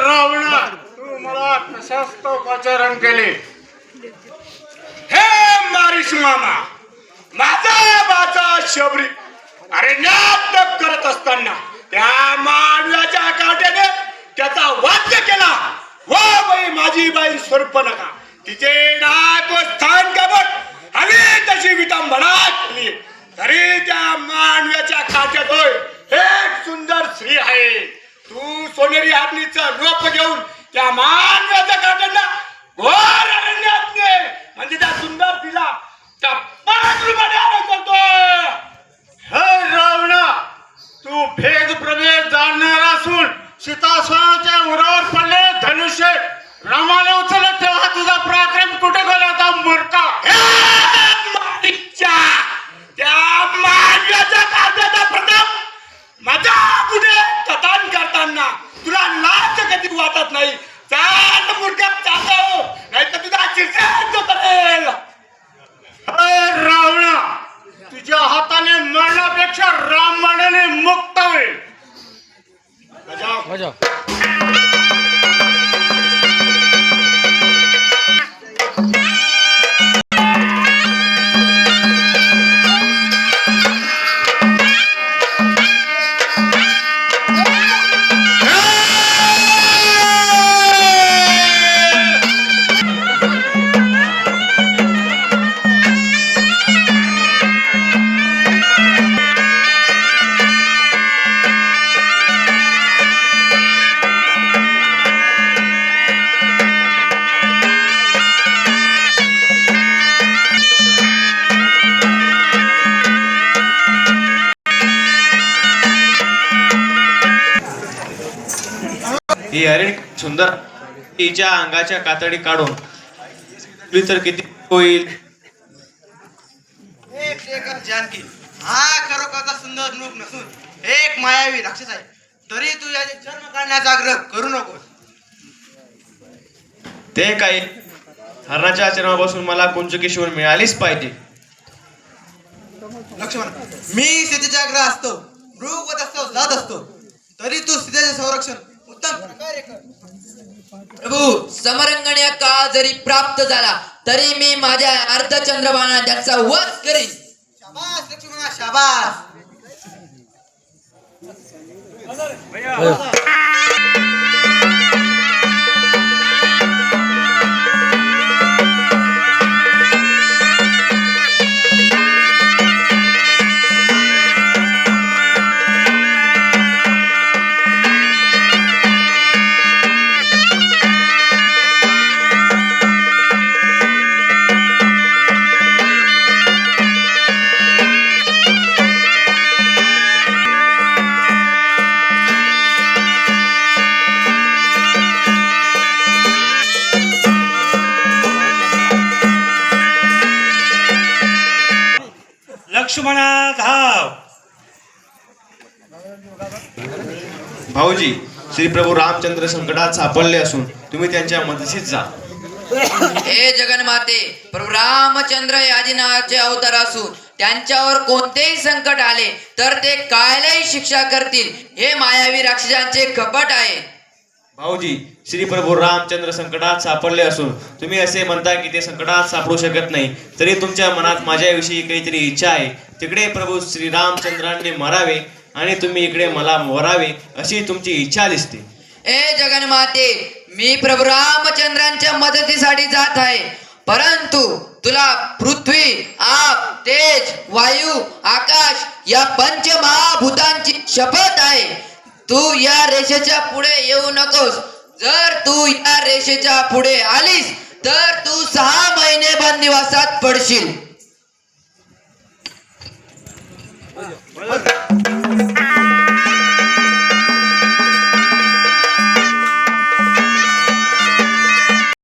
रावणा, तू मला तशाच पाचारण केले. हे मारिस मामा, माझा बाचा शबरी अरे नाटक करत असताना त्या मांडव्याच्या काट्याने त्याचा वाद्य केला. वा बाई माझी बाई स्वरूप नका, तिचे नाक व स्थान कबट हवी तशी विटंबना केली. तरी त्या मांडव्याच्या काट्यात होय एक सुंदर स्त्री आहे. तू सोनेरी हातलीचा रोप घेऊन त्या मांडव्याच्या काट्यांना घोर अरण्यात ने, म्हणजे त्या सुंदर तिला त्या पांडुरमध्ये करतोय. हे रावणा, तू भेद प्रदेश जाणणार असून सीतास्वामीच्या उरावर पडले धनुष्य रामाने उचलत तेव्हा तुझा पराक्रम कुठे गेला होता मूर्खा? त्या मांडव्याच्या काट्याचा प्रताप माझ्या पुढे कथन करताना तुला लाज कधी वाटत नाही? चाल मूर्खा, चालव, नाही तर तुझा चिरसाद करेल. रावणा, तुझ्या हाताने मरण्यापेक्षा राम मरणाने मुक्त होईल. ही हरिण सुंदर, तिच्या अंगाच्या कातडी काढून तर किती होईल? जानकी, हा खरोखरचा सुंदर रूप नसून एक मायावी राक्षस आहे. तरी तू याचे जन्म काढण्याचा आग्रह करू नको. ते काय, हरणाच्या आचरणापासून मला कुंचकी शिवून मिळालीच पाहिजे. लक्ष्मण, मी सीतेचा आग्रह असतो, मृग असतो, जात असतो, तरी तू सीतेचे संरक्षण उत्तम प्रकारे कर. प्रभू, समरंगण्या काळ जरी प्राप्त झाला तरी मी माझ्या अर्धचंद्रबाणा त्याचा वध करीन. शाबास लक्ष्मणा, शाबास. लक्ष्मणा धाव. भाऊजी, श्री प्रभू रामचंद्र संकटात सापडले असून तुम्ही त्यांच्या मदतीस जा. हे जगन्माते, प्रभू रामचंद्र हे आदिनाथाचे अवतार असून त्यांच्यावर कोणतेही संकट आले तर ते कायलाही शिक्षा करतील. हे मायावी राक्षसांचे कपट आहे. भाऊजी, श्री प्रभू रामचंद्र संकटात सापडले असून तुम्ही असे म्हणता की ते संकटात सापडू शकत नाही. तरी तुमच्या मनात माझ्याविषयी काहीतरी इच्छा आहे. तिकडे प्रभू श्री रामचंद्रांनी मरावे आणि तुम्ही इकडे मला वरावे अशी तुमची इच्छा दिसते. हे जगन्माते, मी प्रभू रामचंद्रांच्या मदतीसाठी जात आहे, परंतु तुला पृथ्वी, आप, तेज, वायू, आकाश या पंचमहाभूतांची शपथ आहे. तू या रेषेच्या पुढे येऊ नकोस. जर तू या रेषेच्या पुढे आलीस तर तू 6 महिने बंदिवासात पडशील.